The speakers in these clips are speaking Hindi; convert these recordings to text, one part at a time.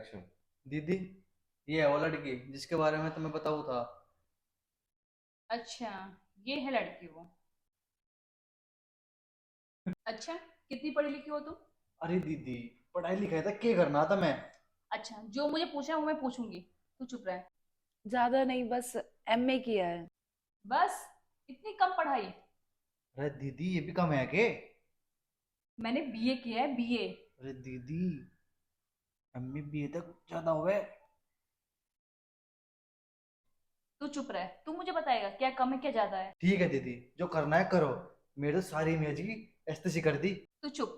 अच्छा। दीदी, ये है वो लड़की जिसके बारे में तुम्हें बताऊँ था। अच्छा, ये है लड़की वो। अच्छा, कितनी पढ़ी लिखी हो तुम? अरे दीदी, पढ़ाई लिखाई था क्या करना था मैं। अच्छा, जो मुझे पूछा है वो मैं पूछूंगी। तू चुप रह। ज्यादा नहीं, बस एमए किया है। बस, इतनी कम पढ़ाई। अरे दीदी, ये भी कम है के? मैंने बीए किया है, बीए। अरे दीदी, एमए बीए तक ज्यादा हुए। तू चुप रह, तू मुझे बताएगा क्या कम है क्या ज्यादा है। ठीक है दीदी, जो करना है करो। मेरे तो सारी इमेज की एस्तेसी कर दी। तू चुप।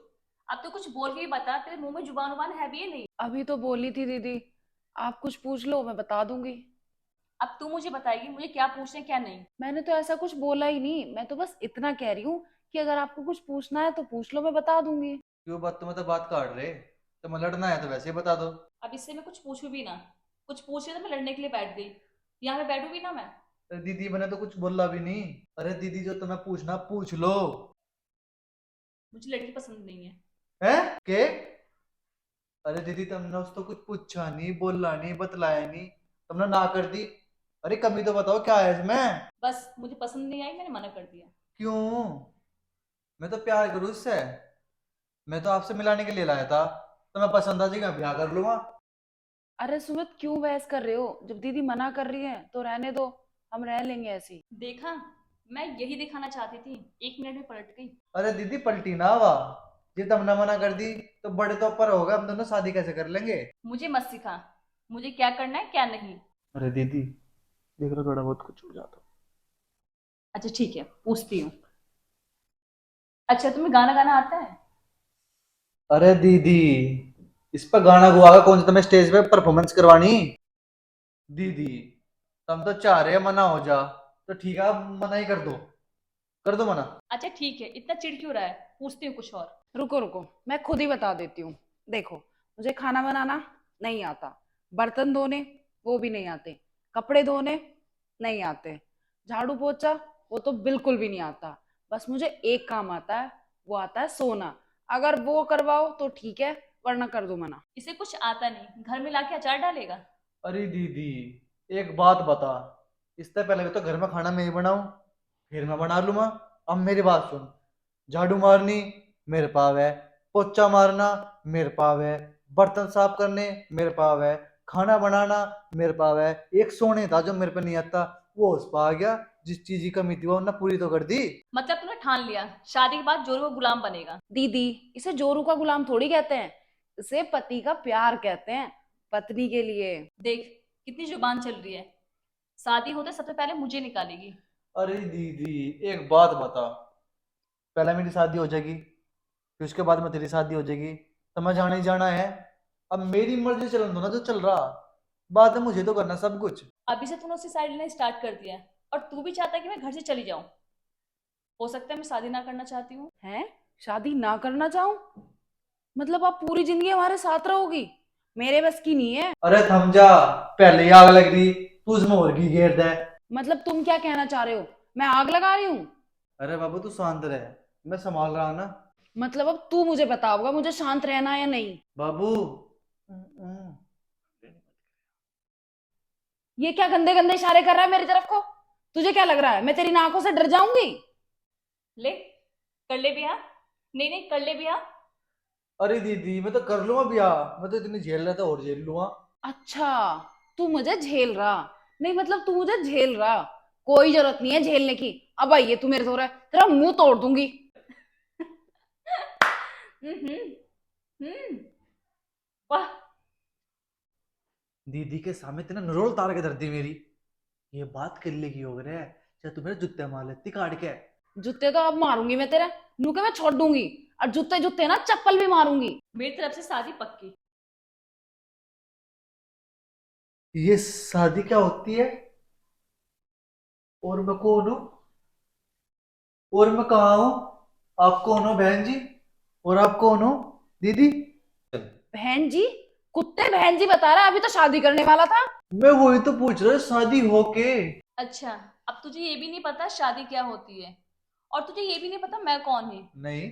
अब तो कुछ बोल के ही बता, तेरे मुंह में जुबान उबान है भी या नहीं? अभी तो बोली थी दीदी। आप कुछ पूछ लो, मैं बता दूंगी। अब तू मुझे बताएगी मुझे क्या पूछना है क्या नहीं। मैंने तो ऐसा कुछ बोला ही नहीं, मैं तो बस इतना कह रही हूँ कि अगर आपको कुछ पूछना है तो पूछ लो, मैं बता दूंगी। क्यों बात, तुम्हें तो बात काट रहे। तो मैं लड़ना है तो वैसे ही बता दो। अब इससे मैं कुछ पूछूं भी ना। कुछ पूछे तो मैं लड़ने के लिए बैठ गई। यहाँ पे बैठू भी ना मैं। अरे दीदी, मैंने तो कुछ बोला भी नहीं। अरे दीदी, जो तुम्हें पूछना पूछ लो। मुझे लड़की पसंद नहीं है। है के? अरे दीदी, तुमने उसको कुछ पूछा नहीं, बोला नहीं, बतलाया नहीं, तुमने ना कर दी। अरे कमी तो बताओ क्या है इसमें। बस मुझे पसंद नहीं आई, मैंने मना कर दिया। क्यों? मैं तो प्यार करूँ इससे। मैं तो आपसे मिलाने के लिए लाया था। तो मैं पसंद आ जाएगा, ब्याह कर लूंगा। अरे सुमित, क्यों बहस कर रहे हो? जब दीदी मना कर रही है तो रहने दो। हम रह लेंगे ऐसे ही। देखा, मैं यही दिखाना चाहती थी। 1 मिनट में पलट गई। अरे दीदी, पलटी ना वाह। ये तुमने मना कर दी तो बड़े तो ऊपर होगा, हम दोनों शादी कैसे कर लेंगे। मुझे मत सिखा मुझे क्या करना है क्या नहीं। अरे दीदी, देख लो, थोड़ा बहुत कुछ हो जाता। अच्छा ठीक है, पूछती हूँ। अच्छा, तुम्हें गाना गाना आता है? अरे दीदी, इस पर गाना गुआ का कौन सा तुम्हें स्टेज पे परफॉर्मेंस करवानी? दीदी, तुम तो चाह रहे हो मना हो जा। तो ठीक है, आप मना ही कर दो। कर दो मना। अच्छा ठीक है, इतना चिढ़ क्यों रहा है? पूछती हूँ कुछ और। रुको रुको, मैं खुद ही बता देती हूँ। देखो, मुझे खाना बनाना नहीं आता। बर्तन धोने, वो भी नहीं आते। कपड़े धोने नहीं आते। झाड़ू पोछा, वो तो बिल्कुल भी नहीं आता। बस मुझे एक काम आता है, वो आता है सोना। अगर वो करवाओ तो ठीक है, वरना कर दो मना। इसे कुछ आता नहीं, घर में लाके अचार डालेगा। अरे दीदी, एक बात बता। इससे पहले तो घर में खाना मैं ही बनाऊं, फिर मैं बना लूंगा। अब मेरी बात सुन। झाड़ू मारनी मेरे पाव है, पोछा मारना मेरे पाव है, बर्तन साफ करने मेरे पाव है, खाना बनाना मेरे पाव है। एक सोने था जो मेरे पे नहीं आता, वो उस पा आ गया। जिस चीज की कमी थी वो हमने पूरी तो कर दी। मतलब तूने ठान लिया शादी के बाद जोरू का गुलाम बनेगा? दीदी, इसे जोरू का गुलाम थोड़ी कहते हैं। इसे पति का प्यार कहते हैं, पत्नी के लिए। देख, कितनी जुबान चल रही है। शादी होते सबसे पहले मुझे निकालेगी। अरे दीदी, एक बात बता। पहले मेरी शादी हो जाएगी, फिर उसके बाद में तेरी शादी हो जाएगी। समझ आना ही जाना है। अब मेरी मर्जी चलन दो ना, जो चल रहा। बात है मुझे तो करना सब कुछ। अभी से तूने उससे साइड लेना स्टार्ट कर दिया है और तू भी चाहता है कि मैं घर से चली जाऊं। हो सकता है मैं शादी ना करना चाहती हूँ। हैं? शादी ना करना चाहूं? मतलब आप पूरी जिंदगी हमारे साथ रहोगी? मेरे बस की नहीं है। अरे थम जा। पहले ही आग लग रही, तू उसमें और घी घेर दे। मतलब तुम क्या कहना चाह रहे हो? मैं आग लगा रही हूँ? अरे बाबू, तू शांत रहे। मैं संभाल रहा हूं ना। मतलब अब तू मुझे बताओगा मुझे शांत रहना है या नहीं? बाबू। ये क्या गंदे गंदे इशारे कर रहा है मेरी तरफ को? तुझे क्या लग रहा है मैं तेरी आंखों से डर जाऊंगी? ले, कर ले ब्याह। नहीं नहीं, कर ले ब्याह। अरे दीदी, मैं तो कर लूंगा ब्याह। मैं तो इतनी झेल रहा था और झेल लूंगा। अच्छा, तू मुझे झेल रहा? नहीं मतलब तू मुझे झेल रहा? कोई जरूरत नहीं है झेलने की। अब आइए तू मेरे, रहा है तेरा मुंह तोड़ दूंगी। हम्म। हम्म। वाह। दीदी के सामने तेने नरोल तार के धर दी मेरी। ये बात कर लेगी हो रहा है। चाहे तू मेरे जूते मार लेती काट के। जूते तो अब मारूंगी मैं तेरे। नू के मैं छोड़ दूंगी। और जूते जूते ना चप्पल भी मारूंगी। मेरी तरफ से शादी पक्की। ये शादी क्या होती है? और मैं कौन हूँ? और मैं कहाँ हूँ? आप कौन हो बहन जी? और आप कौन हो दीदी? बहन जी? कुत्ते बहन जी बता रहा है, अभी तो शादी करने वाला था। मैं वही तो पूछ रहा हूँ, शादी हो के। अच्छा, अब तुझे ये भी नहीं पता शादी क्या होती है। और तुझे ये भी नहीं पता मैं कौन है। नहीं।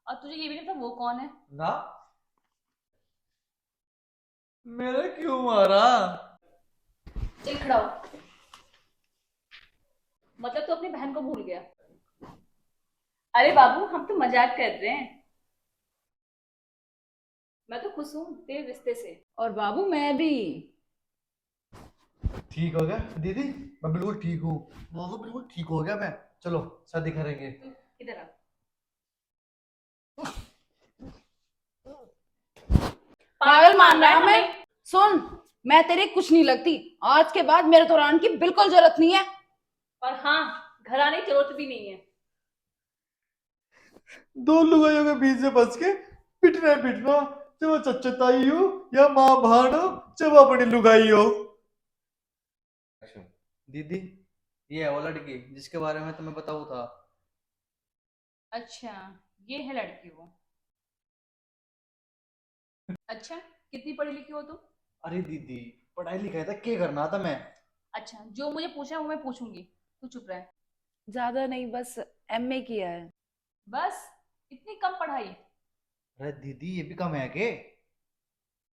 और तुझे ये भी नहीं पता वो कौन है। ना। मेरे क्यों मारा? चल खड़ा हो। मतलब तू अपनी बहन को भूल गया? अरे बाबू, हम तो मजाक कर रहे हैं। मैं तो खुश हूँ तेरे रिश्ते से। और बाबू मैं भी। ठीक हो गया दीदी, मैं बिल्कुल ठीक हूँ। वो बिल्कुल ठीक हो गया मैं। चलो शादी करेंगे। तू इधर आ। पागल मान रहा है हमें। हमें। सुन, मैं तेरे कुछ नहीं लगती। आज के बाद मेरे तो रहने की बिल्कुल जरूरत नहीं है। और हाँ, घर आने की जरूरत भी नहीं है। दो लुगाइयों के बीच में फंस के पिटना पिटना, चाहे वो चच्चताई हो या माँ भाड़ हो, चाहे वो अपनी लुगाई हो। दीदी, ये है वो लड़की जिसके बारे में तुम्हें बताऊँ था। अच्छा, ये है लड़की वो। अच्छा, कितनी पढ़ी लिखी हो तुम? अरे दीदी, पढ़ाई लिखाई था क्या करना था मैं? अच्छा, जो मुझे पूछा है वो मैं पूछूंगी। तू चुप रह। ज्यादा नहीं, बस एमए किया है। बस? इतनी कम पढ़ाई? अरे दीदी, ये भी कम है के?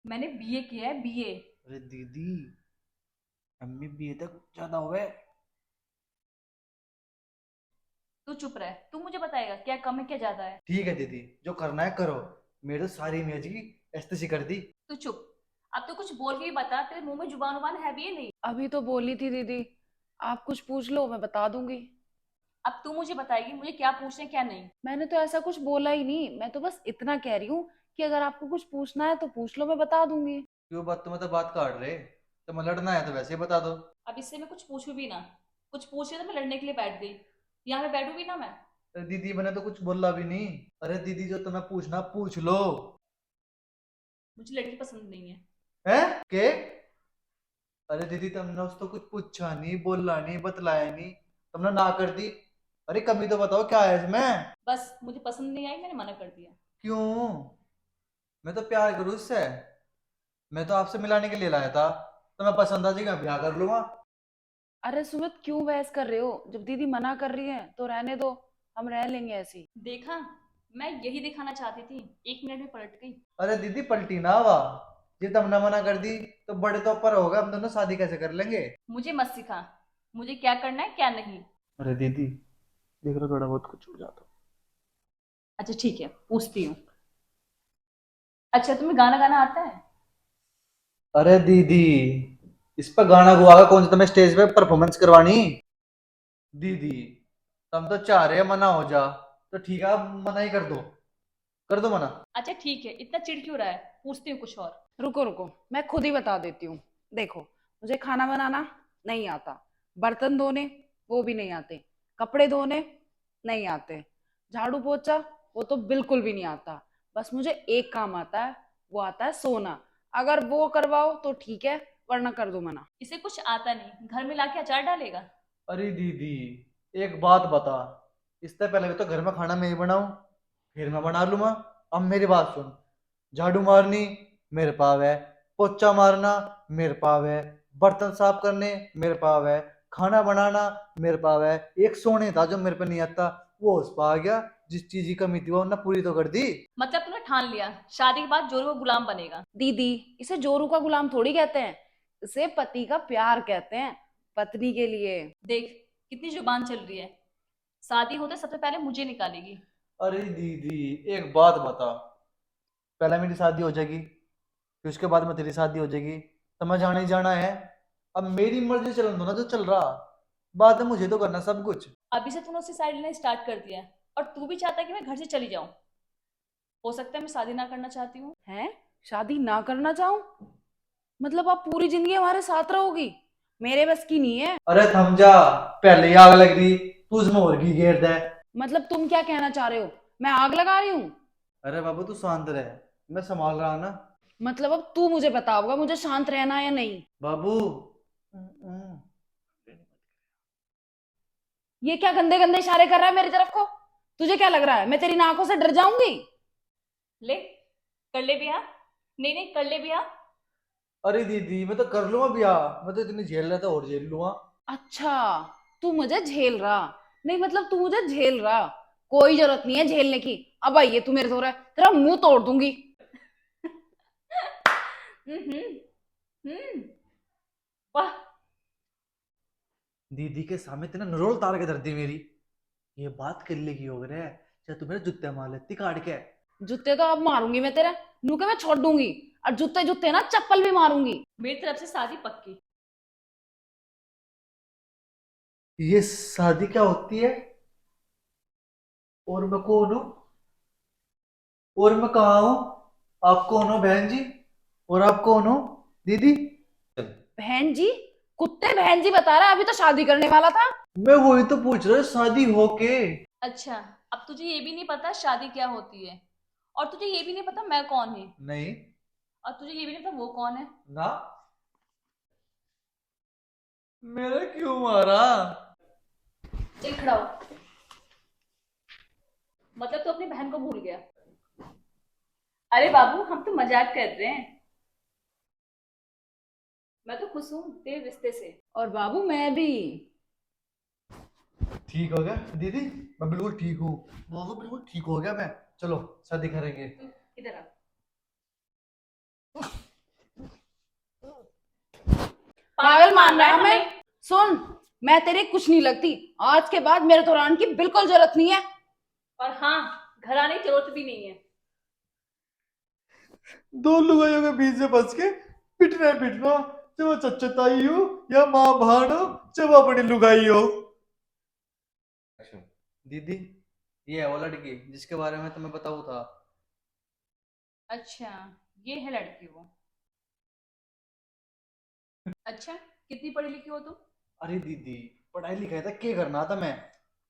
मैंने बीए किया है, बीए। अरे दीदी, एमए बीए तक ज्यादा हुए। तू चुप रह, तू मुझे बताएगा क्या कम है क्या ज्यादा है। ठीक है दीदी, जो करना है करो। मेरे तो सारी इमेज की एस्तेसी कर दी। तू चुप। अब तो कुछ बोल के भी बता, तेरे मुंह में जुबान उबान है भी या नहीं? अभी तो बोली थी दीदी, आप कुछ पूछ लो मैं बता दूंगी। अब तू मुझे बताएगी मुझे क्या पूछना है क्या नहीं। मैंने तो ऐसा कुछ बोला ही नहीं, मैं तो बस इतना कह रही हूँ कि अगर आपको कुछ पूछना है तो पूछ लो, मैं बता दूंगी। क्यों बात, तुम्हें तो बात काट रहे। तो मैं लड़ना है तो वैसे ही बता दो। अब इससे मैं कुछ पूछूं भी ना। कुछ पूछ लिया तो मैं लड़ने के लिए बैठ गई। यहाँ पे बैठू भी ना मैं। अरे दीदी, मैंने तो कुछ बोला भी नहीं। अरे दीदी, जो तुम्हें पूछना पूछ लो। मुझे लड़की पसंद नहीं है। हैं के? अरे दीदी, तुमने उसको कुछ पूछा नहीं, बोला नहीं, बतलाया नहीं, तुमने ना कर दी। अरे कभी तो बताओ क्या है इसमें? बस मुझे पसंद नहीं आई, मैंने मना कर दिया। क्यों? मैं तो प्यार करूँ उससे। मैं तो आपसे मिलाने के लिए लाया था। तो मैं पसंद आ जाएगा, ब्याह कर लूंगा। अरे सुमित, क्यों बहस कर रहे हो? जब दीदी मना कर रही है तो रहने दो, हम रह लेंगे ऐसी। देखा, मैं यही दिखाना चाहती थी। 1 मिनट में पलट गई। अरे दीदी, पलटी ना हुआ। ये तुमने मना कर दी तो बड़े तो ऊपर होगा, हम दोनों शादी कैसे कर लेंगे? मुझे मत सिखा मुझे क्या करना है क्या नहीं। अरे दीदी, देख लो थोड़ा बहुत कुछ हो जाता। अच्छा ठीक है, पूछती हूँ। अच्छा, तुम्हें गाना गाना आता है? अरे दीदी, इस पर गाना गुआ का कौन सा तुम्हें स्टेज पे परफॉर्मेंस करवानी? दीदी, तुम तो चाह रहे मना हो जा। तो ठीक है, आप मना ही कर दो। कर दो मना। अच्छा ठीक है, इतना चिढ़ क्यों रहा है? पूछती हूँ कुछ और। रुको रुको, मैं खुद ही बता देती हूँ। देखो, मुझे खाना बनाना नहीं आता, बर्तन धोने वो भी नहीं आते, कपड़े धोने नहीं आते, झाड़ू पोछा वो तो बिल्कुल भी नहीं आता। बस मुझे एक काम आता है, वो आता है सोना। अगर वो करवाओ तो ठीक है, वरना कर दो मना। इसे कुछ आता नहीं, घर में लाके अचार डालेगा। अरे दीदी, एक बात बता। इससे पहले भी तो घर में खाना मैं ही बनाऊं, फिर मैं बना लूंगा। अब मेरी बात सुन। झाड़ू मारनी मेरे पाव है, पोछा मारना मेरे पाव है, बर्तन साफ करने मेरे पाव है, खाना बनाना मेरे पाव है। एक सोने था जो मेरे पे नहीं आता, वो उस पर आ गया। जिस चीज की कमी थी वो हमने पूरी तो कर दी। मतलब तुमने ठान लिया शादी के बाद जोरू का गुलाम बनेगा? दीदी, इसे जोरू का गुलाम थोड़ी कहते हैं, इसे पति का प्यार कहते हैं, पत्नी के लिए। देख, कितनी जुबान चल रही है। शादी होते सबसे पहले मुझे निकालेगी। अरे दीदी, एक बात बता। पहले मेरी शादी हो जाएगी, फिर उसके बाद में तेरी शादी हो जाएगी। समझ आना ही जाना है। अब मेरी मर्जी चलन दो ना, जो चल रहा। बात है मुझे तो करना सब कुछ। अभी से तूने उससे साइड लेना स्टार्ट कर दिया है। और तू भी चाहता है कि मैं घर से चली जाऊं। हो सकता है मैं शादी ना करना चाहती हूँ। हैं? शादी ना करना चाहूं? मतलब आप पूरी जिंदगी हमारे साथ रहोगी? मेरे बस की नहीं है। अरे थम जा, पहले ही आग लग रही, तू उसमें और की घेर दे। मतलब तुम क्या कहना चाह रहे हो, मैं आग लगा रही हूँ? अरे बाबू, तू शांत रहे, मैं संभाल रहा ना। मतलब अब तू मुझे बताओगा मुझे शांत रहना है या नहीं? बाबू। ये क्या गंदे गंदे इशारे कर रहा है मेरी तरफ को? तुझे क्या लग रहा है मैं तेरी नाकों से डर जाऊंगी? ले, कर ले ब्याह। नहीं नहीं, कर ले ब्याह। अरे दीदी, मैं तो कर लूंगा ब्याह, मैं तो इतनी झेल रहा था और झेल लूंगा। अच्छा, तू मुझे झेल रहा? नहीं मतलब तू मुझे झेल रहा? कोई जरूरत नहीं है झेलने की। अब आइए तू मेरे सो रहा है, तेरा मुंह तोड़ दूंगी। हम्म। वाह। दीदी के सामने तेने नरोल तार के धर दी मेरी। ये बात कर लेगी हो रहा है। चाहे तू मेरे जूते मार लेती काट के। जूते तो अब मारूंगी मैं तेरे, नू के मैं छोड़ दूंगी। और जूते जूते ना चप्पल भी मारूंगी। मेरी तरफ से शादी पक्की। ये शादी क्या होती है? और मैं कौन हूँ? और मैं कहाँ हूँ? आप कौन हो बहन जी? और आप कौन हो दीदी? बहन जी? कुत्ते बहन जी बता रहा है, अभी तो शादी करने वाला था। मैं वही तो पूछ रहा हूँ, शादी हो के। अच्छा, अब तुझे ये भी नहीं पता शादी क्या होती है, और तुझे ये भी नहीं पता मैं कौन है, नहीं। और तुझे ये भी नहीं पता वो कौन है। ना। मेरे क्यों मारा? चल खड़ा हो। मतलब तू अपनी बहन को भूल गया। अरे बाबू, हम तो मजाक कर रहे हैं। मैं तो खुश हूँ तेरे रिश्ते से। और बाबू मैं भी। ठीक हो गया दीदी। मैं बिल्कुल ठीक हूँ। वो तो बिल्कुल ठीक हो गया मैं। चलो शादी करेंगे। तू इधर आ। पागल मान रहा है हमें। हमें। सुन, मैं तेरे कुछ नहीं लगती। आज के बाद मेरे तो रहने की बिल्कुल जरूरत नहीं है। और हाँ, घर आने की जरूरत भी नहीं है। दो लुगाइयों के बीच में फंस के पिटना है पिटना। चाहे वो चच्चताई हो या माँ भाड़ हो, चाहे वो अपनी लुगाई हो। दीदी, ये है वो लड़की जिसके बारे में तुम्हें बताऊँ था। अच्छा, ये है लड़की वो। अच्छा, कितनी पढ़ी लिखी हो तुम? अरे दीदी, पढ़ाई लिखाई था क्या करना था मैं?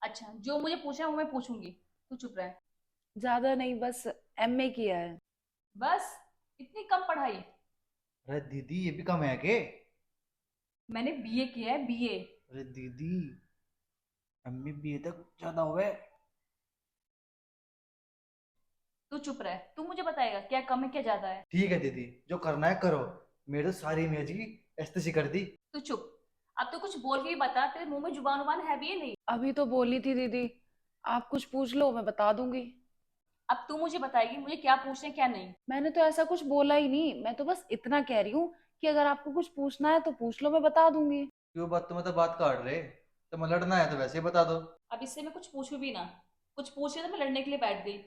अच्छा, जो मुझे पूछा है वो मैं पूछूंगी। तू चुप रह। ज्यादा नहीं, बस एमए किया है। बस? इतनी कम पढ़ाई? अरे दीदी, ये भी कम है के? मैंने बीए किया है, बीए। अरे दीदी, एमए बीए तक ज्यादा हुए। तू चुप रह, तू मुझे बताएगा क्या कम है क्या ज्यादा है। ठीक है दीदी, जो करना है करो। मेरे तो सारी इमेज की एस्तेसी कर दी। तू चुप। अब तो कुछ बोल के ही बता, तेरे मुंह में जुबान उबान है भी या नहीं? अभी तो बोली थी दीदी, आप कुछ पूछ लो मैं बता दूंगी। अब तू मुझे बताएगी मुझे क्या पूछना है क्या नहीं। मैंने तो ऐसा कुछ बोला ही नहीं, मैं तो बस इतना कह रही हूँ कि अगर आपको कुछ पूछना है तो पूछ लो, मैं बता दूंगी। क्यों बात तुम्हें तो बात काट रहे। तो मैं लड़ना है तो वैसे ही बता दो। अब इससे मैं कुछ पूछू भी ना। कुछ पूछ रहे तो मैं लड़ने के लिए बैठ गई।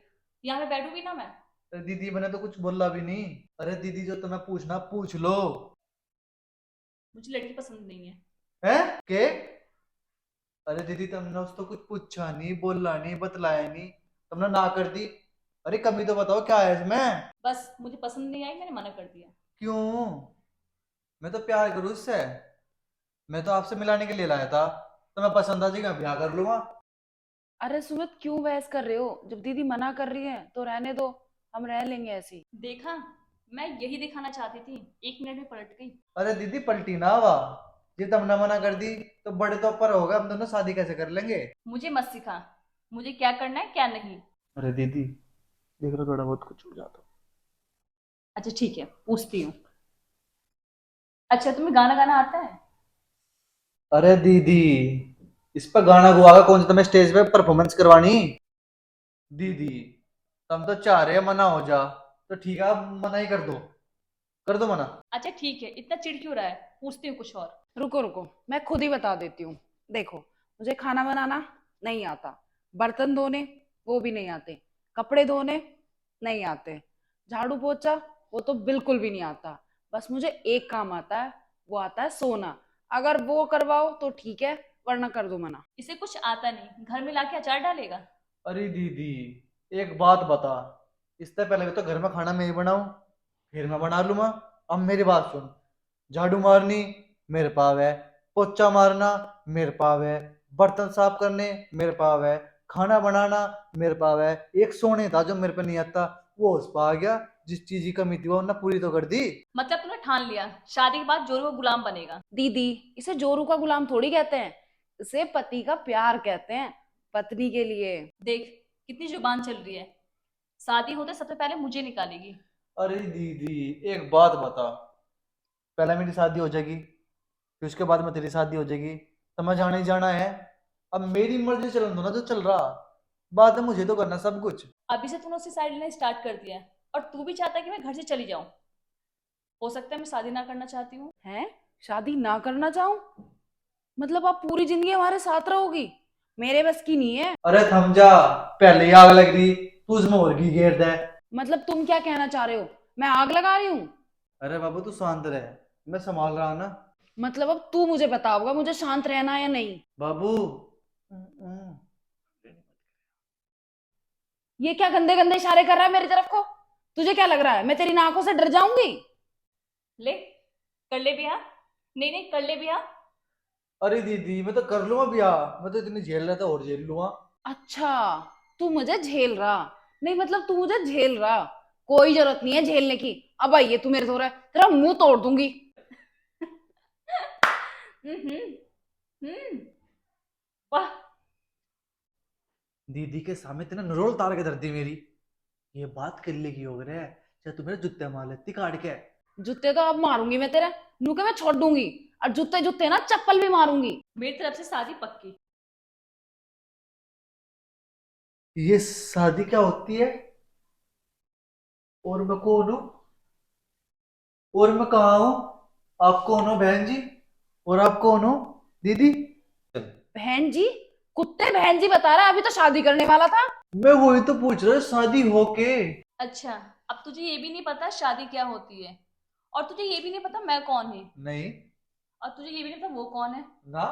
यहाँ पे बैठू भी ना मैं। अरे दीदी, मैंने तो कुछ बोला भी नहीं। अरे दीदी, जो तुम्हें पूछना पूछ लो। मुझे लड़की पसंद नहीं है। हैं के? अरे दीदी, तुमने उसको कुछ पूछा नहीं, बोला नहीं, बतलाया नहीं, तुमने ना कर दी। अरे कमी तो बताओ क्या है इसमें? बस मुझे पसंद नहीं आई, मैंने मना कर दिया। क्यों? मैं तो प्यार करूँ इससे। मैं तो आपसे मिलाने के लिए लाया था। तो मैं पसंद आ जाएगा, ब्याह कर लूंगा। अरे सुमित, क्यों बहस कर रहे हो? जब दीदी मना कर रही है तो रहने दो, हम रह लेंगे ऐसी। देखा, मैं यही दिखाना चाहती थी, 1 मिनट में पलट गई। अरे दीदी, पलटी ना हवा। ये तुमने मना कर दी तो बड़े तो ऊपर होगा, हम दोनों शादी कैसे कर लेंगे? मुझे मत सिखा मुझे क्या करना है क्या नहीं। अरे दीदी, देख लो थोड़ा बहुत कुछ हो जाता। अच्छा ठीक है, पूछती हूँ। अच्छा, तुम्हें गाना गाना आता है? अरे दीदी, इस पर गाना गुआ कौन सा तुम्हें स्टेज पे परफॉर्मेंस करवानी? दीदी, तुम तो चाह रहे हो मना हो जा। तो ठीक है, आप मना ही कर दो। कर दो मना। अच्छा ठीक है, इतना चिढ़ क्यों रहा है, पूछती हूँ कुछ और। रुको रुको, मैं खुद ही बता देती हूँ। देखो, मुझे खाना बनाना नहीं आता, बर्तन धोने वो भी नहीं आते, कपड़े धोने नहीं आते, झाड़ू पोछा वो तो बिल्कुल भी नहीं आता। बस मुझे एक काम आता है, वो आता है सोना। अगर वो करवाओ तो ठीक है, वरना कर दो मना। इसे कुछ आता नहीं, घर में लाके अचार डालेगा। अरे दीदी, एक बात बता। इससे पहले भी तो घर में खाना मैं ही बनाऊं, फिर मैं बना लूंगा। अब मेरी बात सुन। झाड़ू मारनी मेरे पाव है, पोछा मारना मेरे पाव है, बर्तन साफ करने मेरे पाव है, खाना बनाना मेरे पाव है। एक सोने था जो मेरे पे नहीं आता, वो उस पर आ गया। जिस चीज की कमी थी वो उन्होंने पूरी तो कर दी। मतलब तूने ठान लिया शादी के बाद जोरू का गुलाम बनेगा? दीदी, इसे जोरू का गुलाम थोड़ी कहते हैं, इसे पति का प्यार कहते हैं, पत्नी के लिए। देख, कितनी जुबान चल रही है। शादी होते सबसे पहले मुझे निकालेगी। अरे दीदी, एक बात बता। पहले मेरी शादी हो जाएगी, फिर उसके बाद में तेरी शादी हो जाएगी, तो मैं जाना ही जाना है। अब मेरी मर्जी चलन दो ना, जो चल रहा। बाद में मुझे तो करना सब कुछ। अभी से तूने उससे साइड लेना स्टार्ट कर दिया है, और तू भी चाहता है कि मैं घर से चली जाऊं। हो सकता है मैं शादी ना करना चाहती हूँ। हैं? शादी ना करना चाहूं? मतलब आप पूरी जिंदगी हमारे साथ रहोगी? मेरे बस की नहीं है। अरे थम जा, पहले ही आग लग रही, तू उसमें और घी घेर दे। मतलब तुम क्या कहना चाह रहे हो? मैं आग लगा रही हूँ? अरे बाबू तू शांत रह, मैं संभाल रहा हूं ना। मतलब अब तू मुझे बताओगा मुझे शांत रहना है या नहीं? बाबू ये क्या गंदे गंदे इशारे कर रहा है मेरी तरफ को? तुझे क्या लग रहा है मैं तेरी नाकों से डर जाऊंगी? ले, कर ले ब्याह। नहीं नहीं, कर ले ब्याह। अरे दीदी मैं तो कर लूंगा ब्याह, मैं तो इतनी झेल रहा था और झेल लूंगा। अच्छा, तू मुझे झेल रहा? नहीं मतलब तू मुझे झेल रहा? कोई जरूरत नहीं है झेलने की। अब आइए तू मेरे थोड़ा, तेरा मुंह तोड़ दूंगी। हम्म हम्म। वाह। दीदी के सामने तेने नरोल तार के धर दी मेरी। ये बात कर ले की हो रहा है, चाहे तू मेरे जूते मार लेती काट के। जूते तो अब मारूंगी मैं तेरे, नू के मैं छोड़ दूंगी। और जूते जूते ना चप्पल भी मारूंगी। मेरी तरफ से शादी पक्की। ये शादी क्या होती है? और मैं कौन हूँ? और मैं कहाँ हूँ? आप कौन हो बहन जी? और आप कौन हो दीदी? बहन जी? कुत्ते बहन जी बता रहा है, अभी तो शादी करने वाला था। मैं वही तो पूछ रहा हूँ, शादी हो के। अच्छा, अब तुझे ये भी नहीं पता शादी क्या होती है, और तुझे ये भी नहीं पता मैं कौन है, नहीं। और तुझे ये भी नहीं पता वो कौन है। ना।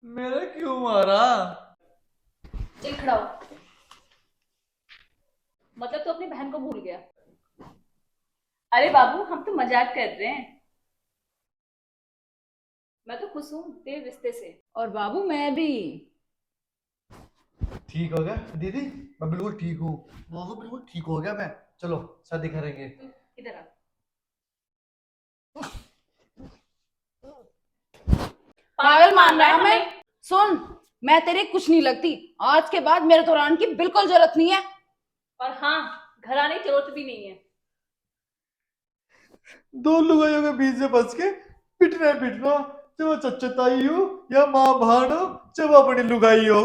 मेरे क्यों मारा? चल खड़ा हो। मतलब तू अपनी बहन को भूल गया? अरे बाबू, हम तो मजाक कर रहे हैं। मैं तो खुश हूँ तेरे रिश्ते से। और बाबू मैं भी। ठीक हो गया दीदी, मैं बिल्कुल ठीक हूँ। बाबू बिल्कुल ठीक हो गया मैं। चलो शादी करेंगे। तू इधर आ। पागल मान रहा है हमें? सुन, मैं तेरे कुछ नहीं लगती। आज के बाद मेरे तो आने की बिल्कुल जरूरत नहीं है। और हाँ, घर आने की जरूरत भी नहीं है। दो लुगाइयों के बीच में फंस के पिटना पिटना, चाहे वो चच्चताई हो या माँ भान हो, चाहे वो अपनी लुगाई हो।